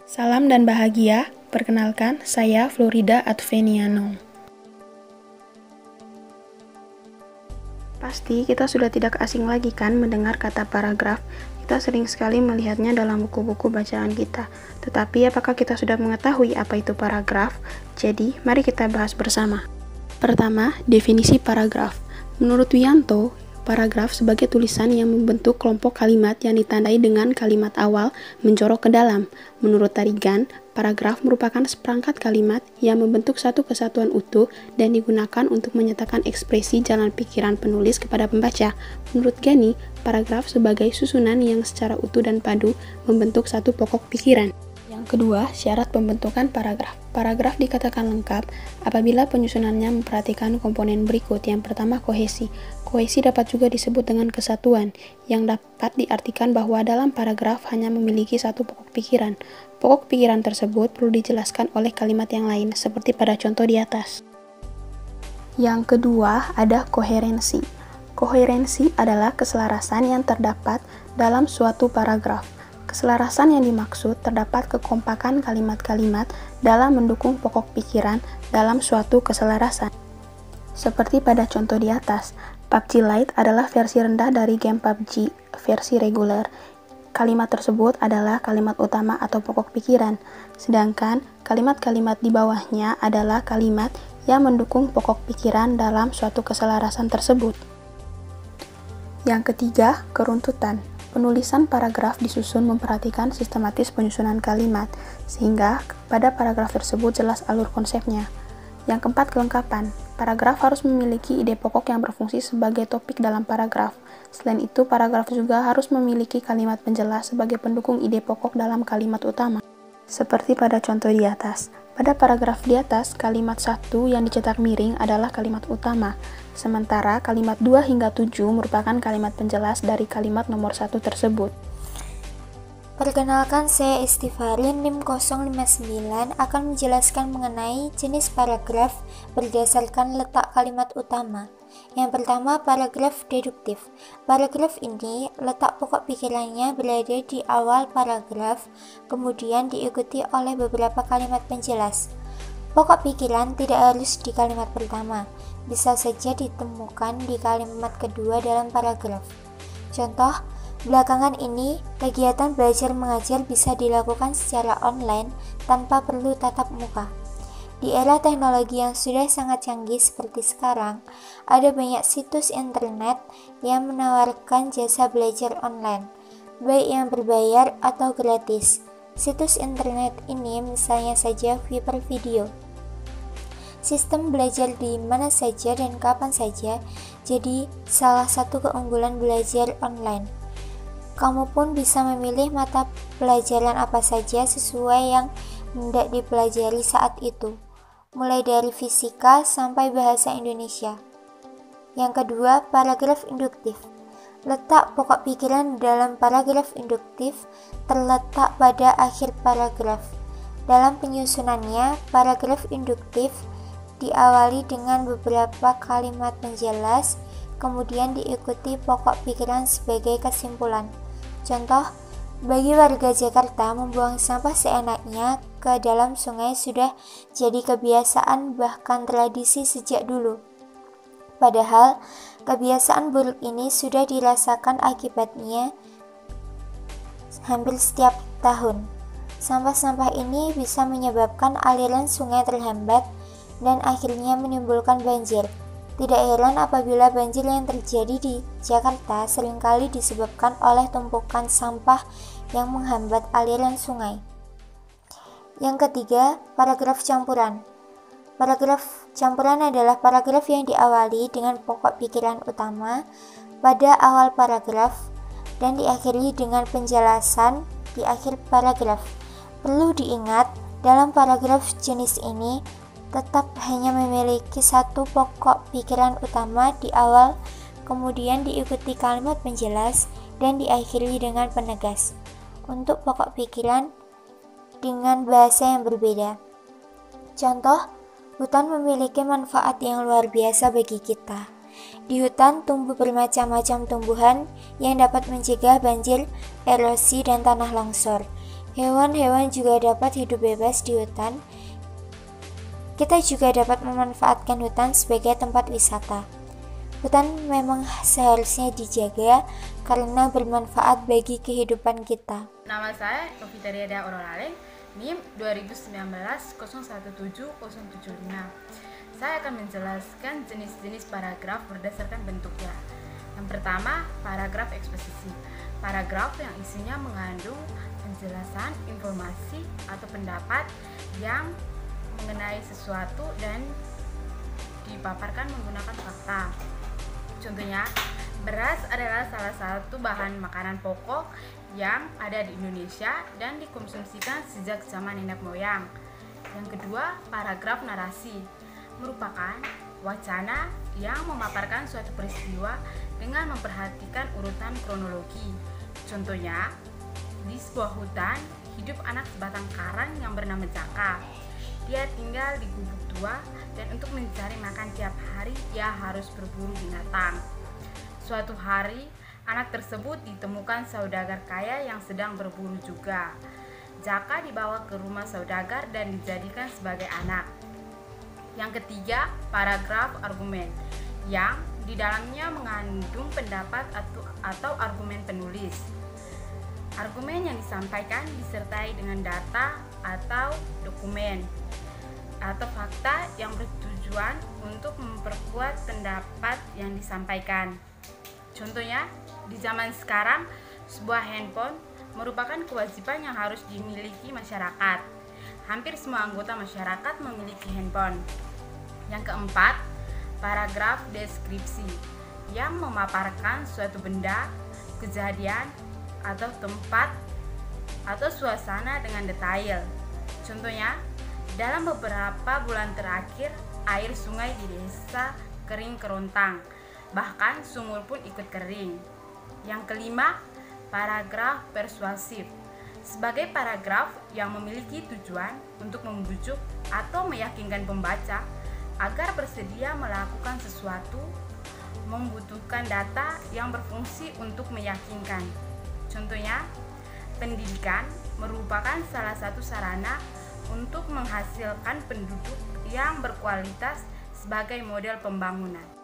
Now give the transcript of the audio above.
Salam dan bahagia, perkenalkan saya Florida Adveniano. Pasti kita sudah tidak asing lagi kan mendengar kata paragraf. Kita sering sekali melihatnya dalam buku-buku bacaan kita. Tetapi apakah kita sudah mengetahui apa itu paragraf? Jadi, mari kita bahas bersama. Pertama, definisi paragraf. Menurut Wiyanto, paragraf sebagai tulisan yang membentuk kelompok kalimat yang ditandai dengan kalimat awal menjorok ke dalam. Menurut Tarigan, paragraf merupakan seperangkat kalimat yang membentuk satu kesatuan utuh dan digunakan untuk menyatakan ekspresi jalan pikiran penulis kepada pembaca. Menurut Ghani, paragraf sebagai susunan yang secara utuh dan padu membentuk satu pokok pikiran. Yang kedua, syarat pembentukan paragraf. Paragraf dikatakan lengkap apabila penyusunannya memperhatikan komponen berikut. Yang pertama, kohesi. Kohesi dapat juga disebut dengan kesatuan, yang dapat diartikan bahwa dalam paragraf hanya memiliki satu pokok pikiran. Pokok pikiran tersebut perlu dijelaskan oleh kalimat yang lain, seperti pada contoh di atas. Yang kedua, ada koherensi. Koherensi adalah keselarasan yang terdapat dalam suatu paragraf. Keselarasan yang dimaksud terdapat kekompakan kalimat-kalimat dalam mendukung pokok pikiran dalam suatu keselarasan. Seperti pada contoh di atas, PUBG Lite adalah versi rendah dari game PUBG versi reguler. Kalimat tersebut adalah kalimat utama atau pokok pikiran, sedangkan kalimat-kalimat di bawahnya adalah kalimat yang mendukung pokok pikiran dalam suatu keselarasan tersebut. Yang ketiga, keruntutan. Penulisan paragraf disusun memperhatikan sistematis penyusunan kalimat, sehingga pada paragraf tersebut jelas alur konsepnya. Yang keempat, kelengkapan. Paragraf harus memiliki ide pokok yang berfungsi sebagai topik dalam paragraf. Selain itu, paragraf juga harus memiliki kalimat penjelas sebagai pendukung ide pokok dalam kalimat utama. Seperti pada contoh di atas. Pada paragraf di atas, kalimat 1 yang dicetak miring adalah kalimat utama, sementara kalimat 2 hingga 7 merupakan kalimat penjelas dari kalimat nomor 1 tersebut. Perkenalkan, saya Istifarin NIM 059 akan menjelaskan mengenai jenis paragraf berdasarkan letak kalimat utama. Yang pertama, paragraf deduktif. Paragraf ini letak pokok pikirannya berada di awal paragraf, kemudian diikuti oleh beberapa kalimat penjelas. Pokok pikiran tidak harus di kalimat pertama, bisa saja ditemukan di kalimat kedua dalam paragraf. Contoh, belakangan ini, kegiatan belajar mengajar bisa dilakukan secara online tanpa perlu tatap muka. Di era teknologi yang sudah sangat canggih seperti sekarang, ada banyak situs internet yang menawarkan jasa belajar online, baik yang berbayar atau gratis. Situs internet ini misalnya saja Viper Video. Sistem belajar di mana saja dan kapan saja jadi salah satu keunggulan belajar online. Kamu pun bisa memilih mata pelajaran apa saja sesuai yang hendak dipelajari saat itu, mulai dari fisika sampai bahasa Indonesia. Yang kedua, paragraf induktif. Letak pokok pikiran dalam paragraf induktif terletak pada akhir paragraf. Dalam penyusunannya, paragraf induktif diawali dengan beberapa kalimat penjelas, kemudian diikuti pokok pikiran sebagai kesimpulan. Contoh, bagi warga Jakarta membuang sampah seenaknya ke dalam sungai sudah jadi kebiasaan bahkan tradisi sejak dulu. Padahal, kebiasaan buruk ini sudah dirasakan akibatnya hampir setiap tahun. Sampah-sampah ini bisa menyebabkan aliran sungai terhambat dan akhirnya menimbulkan banjir. Tidak heran apabila banjir yang terjadi di Jakarta seringkali disebabkan oleh tumpukan sampah yang menghambat aliran sungai. Yang ketiga, paragraf campuran. Paragraf campuran adalah paragraf yang diawali dengan pokok pikiran utama pada awal paragraf dan diakhiri dengan penjelasan di akhir paragraf. Perlu diingat, dalam paragraf jenis ini tetap hanya memiliki satu pokok pikiran utama di awal, kemudian diikuti kalimat penjelas dan diakhiri dengan penegas. Untuk pokok pikiran dengan bahasa yang berbeda. Contoh, hutan memiliki manfaat yang luar biasa bagi kita. Di hutan tumbuh bermacam-macam tumbuhan yang dapat mencegah banjir, erosi, dan tanah longsor. Hewan-hewan juga dapat hidup bebas di hutan. Kita juga dapat memanfaatkan hutan sebagai tempat wisata. Hutan memang seharusnya dijaga karena bermanfaat bagi kehidupan kita. Nama saya Novita Riada Orolaleng, NIM 2019-017-075. Saya akan menjelaskan jenis-jenis paragraf berdasarkan bentuknya. Yang pertama, paragraf eksposisi. Paragraf yang isinya mengandung penjelasan, informasi, atau pendapat yang mengenai sesuatu dan dipaparkan menggunakan fakta. Contohnya, beras adalah salah satu bahan makanan pokok yang ada di Indonesia dan dikonsumsikan sejak zaman nenek moyang. Yang kedua, paragraf narasi merupakan wacana yang memaparkan suatu peristiwa dengan memperhatikan urutan kronologi. Contohnya, di sebuah hutan hidup anak sebatang karang yang bernama Jaka. Dia tinggal di gubuk tua dan untuk mencari makan tiap hari ia harus berburu binatang. Suatu hari, anak tersebut ditemukan saudagar kaya yang sedang berburu juga. Jaka dibawa ke rumah saudagar dan dijadikan sebagai anak. Yang ketiga, paragraf argumen yang di dalamnya mengandung pendapat atau argumen penulis. Argumen yang disampaikan disertai dengan data atau dokumen atau fakta yang bertujuan untuk memperkuat pendapat yang disampaikan. Contohnya, di zaman sekarang, sebuah handphone merupakan kewajiban yang harus dimiliki masyarakat. Hampir semua anggota masyarakat memiliki handphone. Yang keempat, paragraf deskripsi yang memaparkan suatu benda, kejadian, atau tempat atau suasana dengan detail. Contohnya, dalam beberapa bulan terakhir, air sungai di desa kering kerontang, bahkan sumur pun ikut kering. Yang kelima, paragraf persuasif sebagai paragraf yang memiliki tujuan untuk membujuk atau meyakinkan pembaca agar bersedia melakukan sesuatu, membutuhkan data yang berfungsi untuk meyakinkan. Contohnya, pendidikan merupakan salah satu sarana untuk menghasilkan penduduk yang berkualitas sebagai model pembangunan.